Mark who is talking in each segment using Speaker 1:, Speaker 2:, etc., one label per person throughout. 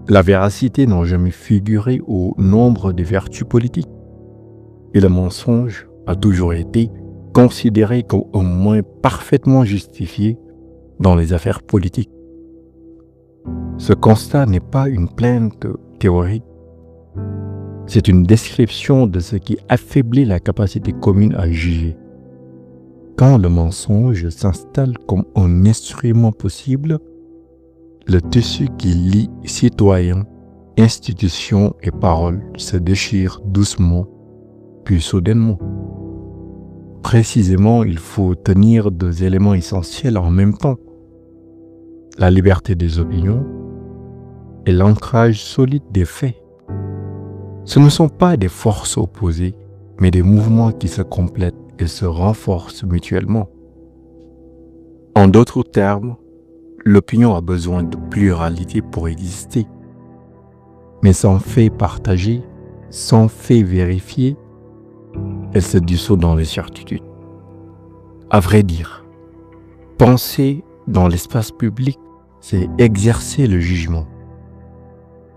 Speaker 1: La véracité n'a jamais figuré au nombre des vertus politiques et le mensonge a toujours été considéré comme au moins parfaitement justifié dans les affaires politiques. Ce constat n'est pas une plainte théorique, c'est une description de ce qui affaiblit la capacité commune à juger. Quand le mensonge s'installe comme un instrument possible, le tissu qui lie citoyens, institutions et paroles se déchire doucement, puis soudainement. Précisément, il faut tenir deux éléments essentiels en même temps. La liberté des opinions et l'ancrage solide des faits. Ce ne sont pas des forces opposées, mais des mouvements qui se complètent et se renforcent mutuellement. En d'autres termes, l'opinion a besoin de pluralité pour exister. Mais sans fait partagé, sans fait vérifié, elle se dissout dans les certitudes. À vrai dire, penser dans l'espace public, c'est exercer le jugement.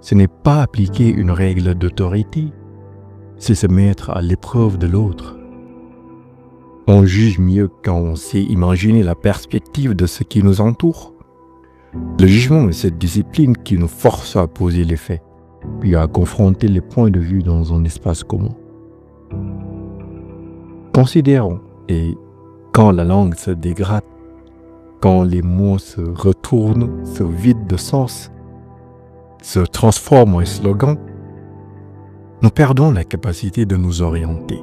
Speaker 1: Ce n'est pas appliquer une règle d'autorité, c'est se mettre à l'épreuve de l'autre. On juge mieux quand on sait imaginer la perspective de ce qui nous entoure. Le jugement est cette discipline qui nous force à poser les faits, puis à confronter les points de vue dans un espace commun. Considérons, et quand la langue se dégrade, quand les mots se retournent, se vident de sens, se transforment en slogans, nous perdons la capacité de nous orienter.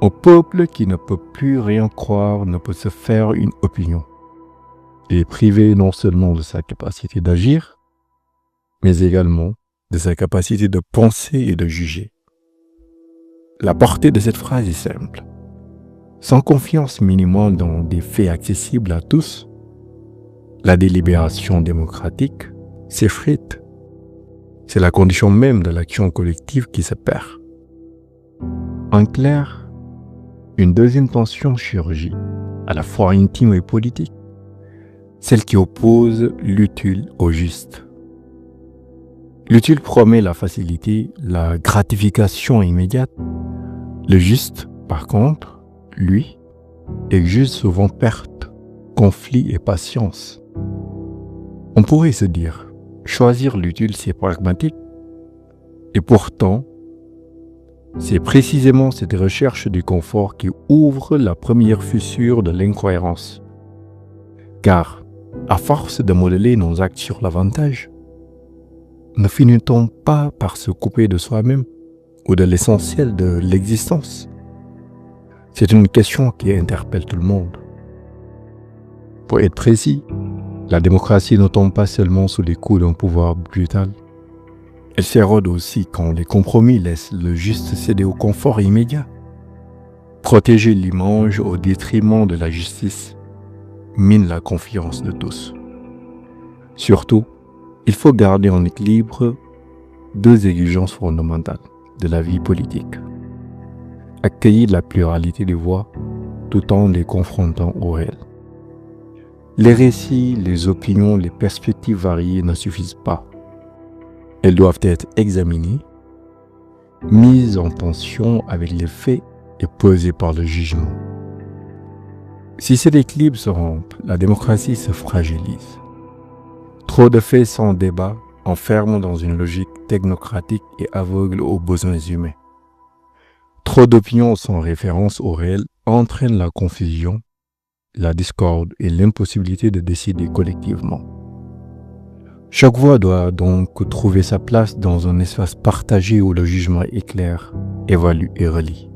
Speaker 1: Un peuple qui ne peut plus rien croire ne peut se faire une opinion. Il est privé non seulement de sa capacité d'agir, mais également de sa capacité de penser et de juger. La portée de cette phrase est simple. Sans confiance minimale dans des faits accessibles à tous, la délibération démocratique s'effrite. C'est la condition même de l'action collective qui se perd. En clair, une deuxième tension surgit, à la fois intime et politique, celle qui oppose l'utile au juste. L'utile promet la facilité, la gratification immédiate. Le juste, par contre, lui, exige souvent perte, conflit et patience. On pourrait se dire, choisir l'utile c'est pragmatique, et pourtant, c'est précisément cette recherche du confort qui ouvre la première fissure de l'incohérence. Car, à force de modeler nos actes sur l'avantage, ne finit-on pas par se couper de soi-même ou de l'essentiel de l'existence? C'est une question qui interpelle tout le monde. Pour être précis, la démocratie ne tombe pas seulement sous les coups d'un pouvoir brutal. Elle s'érode aussi quand les compromis laissent le juste céder au confort immédiat. Protéger l'image au détriment de la justice mine la confiance de tous. Surtout, il faut garder en équilibre deux exigences fondamentales de la vie politique. Accueillir la pluralité des voix tout en les confrontant au réel. Les récits, les opinions, les perspectives variées ne suffisent pas. Elles doivent être examinées, mises en tension avec les faits et pesées par le jugement. Si cet équilibre se rompt, la démocratie se fragilise. Trop de faits sans débat enferment dans une logique technocratique et aveugle aux besoins humains. Trop d'opinions sans référence au réel entraînent la confusion, la discorde et l'impossibilité de décider collectivement. Chaque voix doit donc trouver sa place dans un espace partagé où le jugement éclaire, évalue et relie.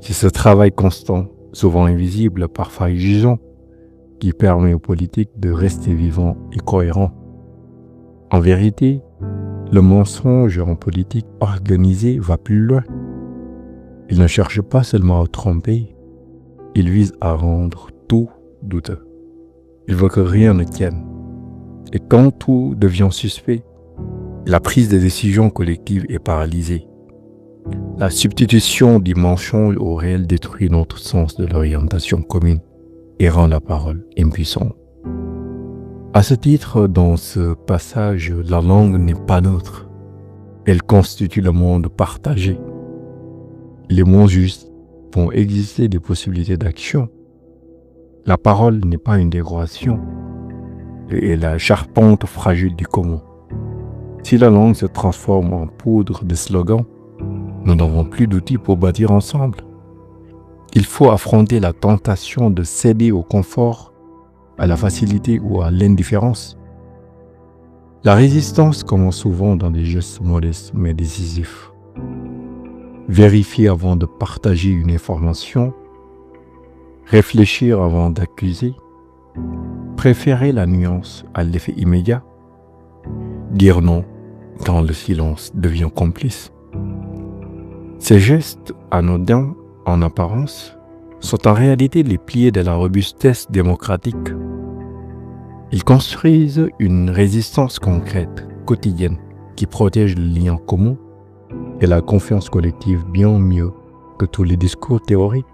Speaker 1: C'est ce travail constant, souvent invisible, parfois exigeant, qui permet aux politiques de rester vivants et cohérents. En vérité, le mensonge en politique organisée va plus loin. Il ne cherche pas seulement à tromper, il vise à rendre tout douteux. Il veut que rien ne tienne. Et quand tout devient suspect, la prise de décision collective est paralysée. La substitution du mensonge au réel détruit notre sens de l'orientation commune et rend la parole impuissante. À ce titre, dans ce passage, la langue n'est pas neutre. Elle constitue le monde partagé. Les mots justes font exister des possibilités d'action. La parole n'est pas une décoration et la charpente fragile du commun. Si la langue se transforme en poudre de slogans, nous n'avons plus d'outils pour bâtir ensemble. Il faut affronter la tentation de céder au confort, à la facilité ou à l'indifférence. La résistance commence souvent dans des gestes modestes mais décisifs. Vérifier avant de partager une information, réfléchir avant d'accuser, préférer la nuance à l'effet immédiat, dire non quand le silence devient complice. Ces gestes anodins en apparence sont en réalité les piliers de la robustesse démocratique. Ils construisent une résistance concrète, quotidienne, qui protège le lien commun et la confiance collective bien mieux que tous les discours théoriques.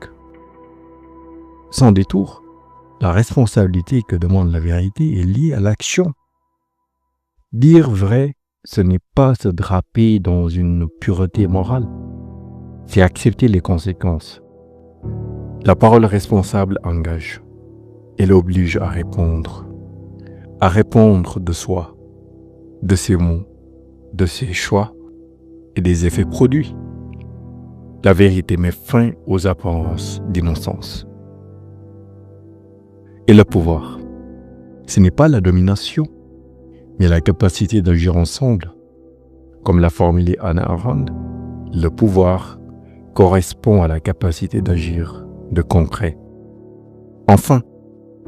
Speaker 1: Sans détour, la responsabilité que demande la vérité est liée à l'action. Dire vrai, ce n'est pas se draper dans une pureté morale, c'est accepter les conséquences. La parole responsable engage. Elle oblige à répondre de soi, de ses mots, de ses choix et des effets produits. La vérité met fin aux apparences d'innocence. Et le pouvoir, ce n'est pas la domination, mais la capacité d'agir ensemble. Comme l'a formulé Hannah Arendt, le pouvoir correspond à la capacité d'agir de concret. Enfin,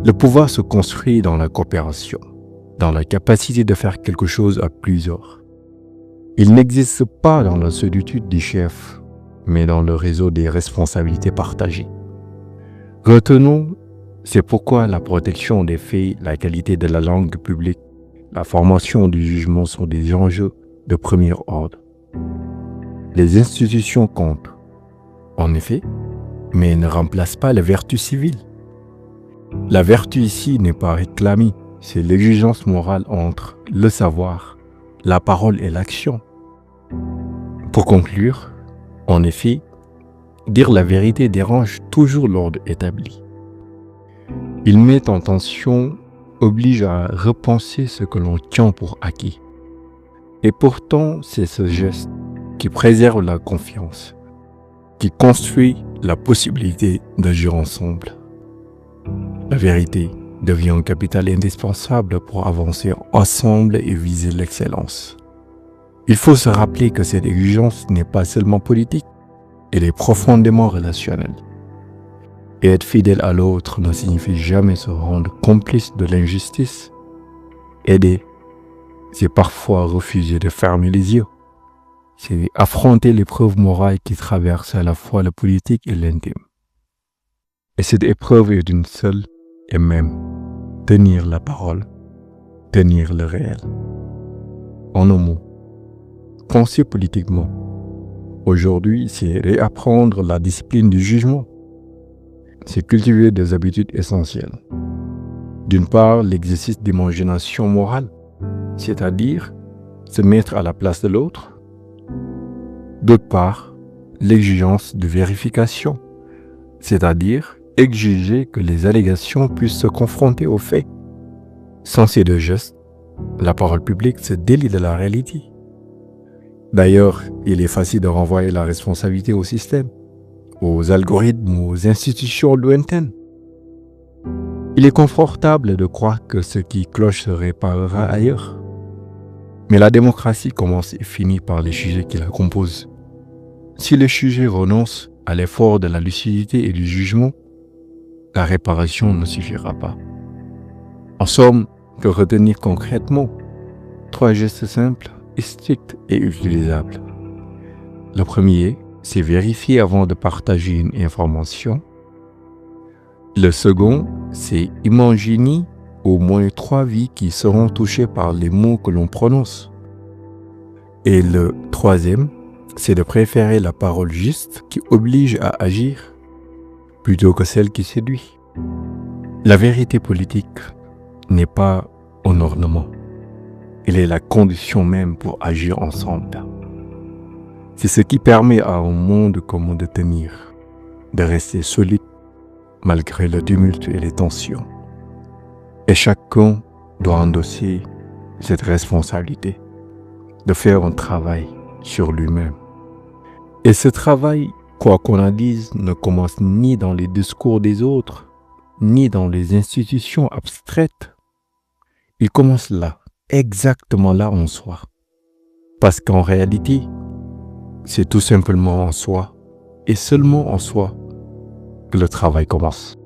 Speaker 1: le pouvoir se construit dans la coopération, dans la capacité de faire quelque chose à plusieurs. Il n'existe pas dans la solitude des chefs, mais dans le réseau des responsabilités partagées. Retenons, c'est pourquoi la protection des faits, la qualité de la langue publique, la formation du jugement sont des enjeux de premier ordre. Les institutions comptent, en effet, mais ne remplacent pas la vertu civile. La vertu ici n'est pas réclamée, c'est l'exigence morale entre le savoir, la parole et l'action. Pour conclure, en effet, dire la vérité dérange toujours l'ordre établi. Il met en tension, oblige à repenser ce que l'on tient pour acquis. Et pourtant, c'est ce geste qui préserve la confiance, qui construit la possibilité d'agir ensemble. La vérité devient un capital indispensable pour avancer ensemble et viser l'excellence. Il faut se rappeler que cette exigence n'est pas seulement politique, elle est profondément relationnelle. Et être fidèle à l'autre ne signifie jamais se rendre complice de l'injustice. Aider, c'est parfois refuser de fermer les yeux. C'est affronter l'épreuve morale qui traverse à la fois le politique et l'intime. Et cette épreuve est d'une seule et même: tenir la parole, tenir le réel. En un mot, penser politiquement. Aujourd'hui, c'est réapprendre la discipline du jugement. C'est cultiver des habitudes essentielles. D'une part, l'exercice d'imagination morale, c'est-à-dire se mettre à la place de l'autre. D'autre part, l'exigence de vérification, c'est-à-dire exiger que les allégations puissent se confronter aux faits. Sans ces deux gestes, la parole publique se délie de la réalité. D'ailleurs, il est facile de renvoyer la responsabilité au système, aux algorithmes, aux institutions lointaines. Il est confortable de croire que ce qui cloche se réparera ailleurs. Mais la démocratie commence et finit par les sujets qui la composent. Si les sujets renoncent à l'effort de la lucidité et du jugement, la réparation ne suffira pas. En somme, que retenir concrètement 3 gestes simples, stricts et utilisables. Le premier, c'est vérifier avant de partager une information. Le second, c'est imaginer au moins 3 vies qui seront touchées par les mots que l'on prononce. Et le troisième, c'est de préférer la parole juste qui oblige à agir plutôt que celle qui séduit. La vérité politique n'est pas un ornement. Il est la condition même pour agir ensemble. C'est ce qui permet à un monde commun de tenir, de rester solide malgré le tumulte et les tensions. Et chacun doit endosser cette responsabilité de faire un travail sur lui-même. Et ce travail, quoi qu'on en dise, ne commence ni dans les discours des autres, ni dans les institutions abstraites. Il commence là, exactement là en soi. Parce qu'en réalité, c'est tout simplement en soi, et seulement en soi, que le travail commence.